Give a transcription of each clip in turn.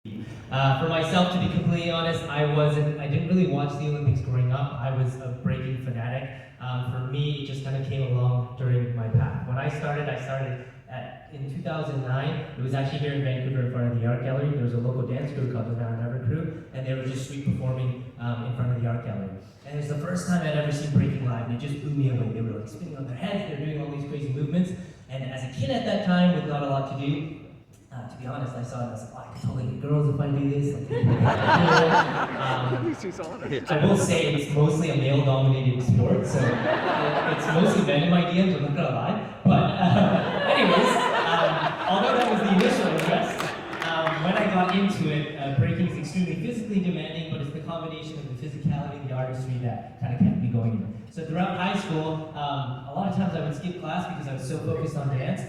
For myself, to be completely honest, I didn't really watch the Olympics growing up. I was a breaking fanatic. For me, it just kind of came along during my path. When I started in 2009. It was actually here in Vancouver in front of the art gallery. There was a local dance crew called the Now or Never crew, and they were just street performing in front of the art gallery. And it was the first time I'd ever seen breaking live, and it just blew me away. They were like spinning on their heads, they were doing all these crazy movements. And as a kid at that time, with not a lot to do, to be honest, I saw it and I was like, oh, I can totally get girls if I do this. I will say it's mostly a male-dominated sport, so it's mostly been in my DMs, I'm not gonna lie. But anyways, although that was the initial interest, when I got into it, breaking is extremely physically demanding, but it's the combination of the physicality and the artistry that kind of kept me going. So throughout high school, a lot of times I would skip class because I was so focused on dance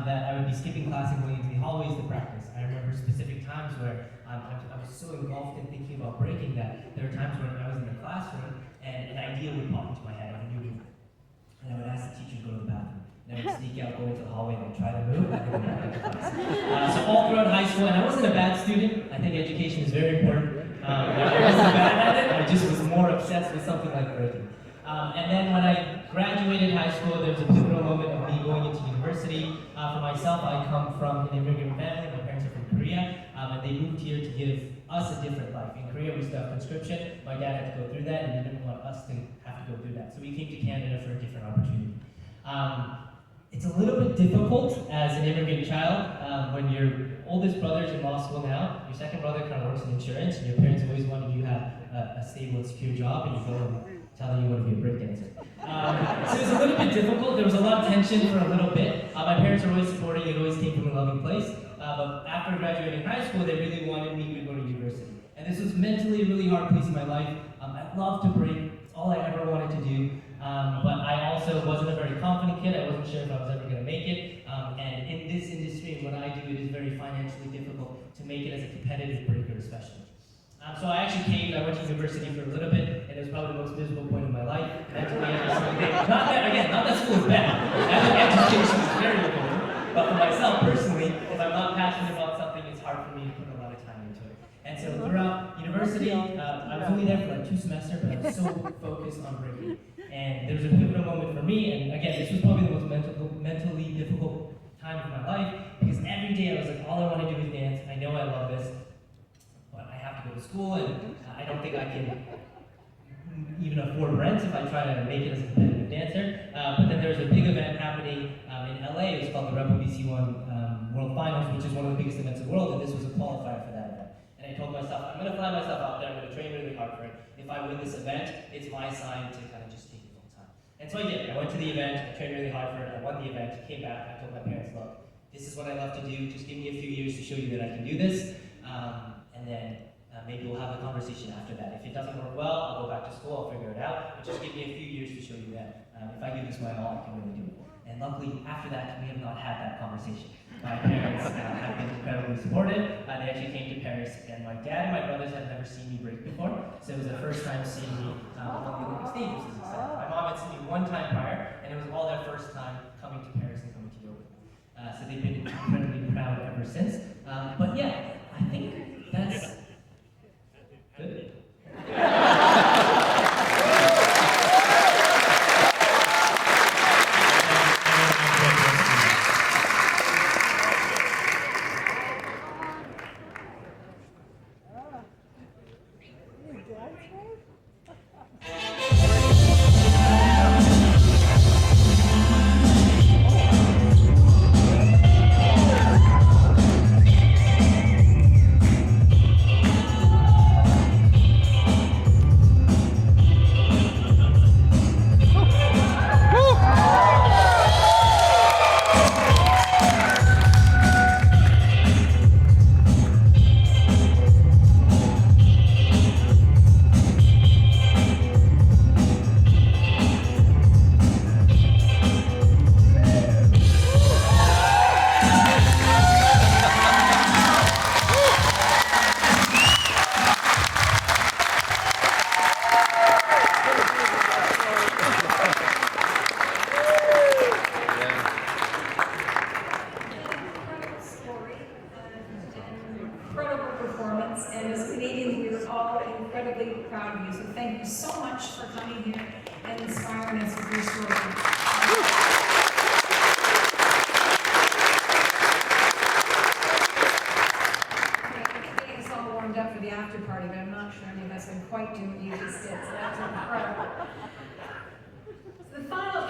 that I would be skipping class and going into the hallways to practice. I remember specific times where I was so engulfed in thinking about breaking that there were times when I was in the classroom and an idea would pop into my head on a new movement. And I would ask the teacher to go to the bathroom. And I would sneak out, go into the hallway, and try the move, and then go back into class. So all throughout high school, and I wasn't a bad student. I think education is very important. I wasn't bad at it. I just was more obsessed with something like breaking. And then when I graduated high school, there was a pivotal moment of me going into university. For myself, I come from an immigrant family. My parents are from Korea, and they moved here to give us a different life. In Korea, we still have conscription. My dad had to go through that, and he didn't want us to have to go through that. So we came to Canada for a different opportunity. It's a little bit difficult as an immigrant child when your oldest brother's in law school now, your second brother kind of works in insurance, and your parents always wanted you to have a stable and secure job, and you go and tell them you want to be a breakdancer. So it was a little bit difficult. There was a lot of tension for a little bit. My parents were always supporting. It always came from a loving place. But after graduating high school, they really wanted me to go to university. And this was mentally a really hard place in my life. I loved to break. It's all I ever wanted to do. But I also wasn't a very confident kid. I wasn't sure if I was ever going to make it. And in this industry and what I do, it is very financially difficult to make it as a competitive breaker, especially. So I actually caved. I went to university for a little bit, and it was probably the most miserable point of my life. Mentally, not that school is bad. Education is very important. But for myself personally, if I'm not passionate about something, it's hard for me to put a lot of time into it. And so throughout university, I was only there for like 2 semesters, but I was so focused on breaking. And there was a pivotal moment for me, and again, this was probably the most mentally difficult time of my life, because every day I was like, all I want to do is dance. I know I love this, but I have to go to school, and I don't think I can even afford rent if I try to make it as a competitive dancer. But then there was a big event happening in LA. It was called the Rebel BC1 World Finals, which is one of the biggest events in the world, and this was a qualifier for that event. And I told myself, I'm going to fly myself out there, I'm going to train really hard for it. If I win this event, it's my sign to kind of just take it full time. And so I did. I went to the event, I trained really hard for it, I won the event, came back, I told my parents, look, this is what I love to do, just give me a few years to show you that I can do this, and then maybe we'll have a conversation after that. If it doesn't work well, I'll go back to school, I'll figure it out, but just give me a few years to show you that if I give this my all, I can really do it. And luckily, after that, we have not had that conversation. My parents have been incredibly supportive. They actually came to Paris, and my dad and my brothers had never seen me break before, so it was the first time seeing me on the Olympic stage, which was exciting. My mom had seen me one time prior, and it was all their first time coming to Paris and coming to yoga. So they've been incredibly proud ever since. But yeah, I think that's good. and as Canadians, we were all incredibly proud of you. So thank you so much for coming here and inspiring us with your story. Up for the after party, but I'm not sure any of us can quite do what you just did, so that's incredible. So the final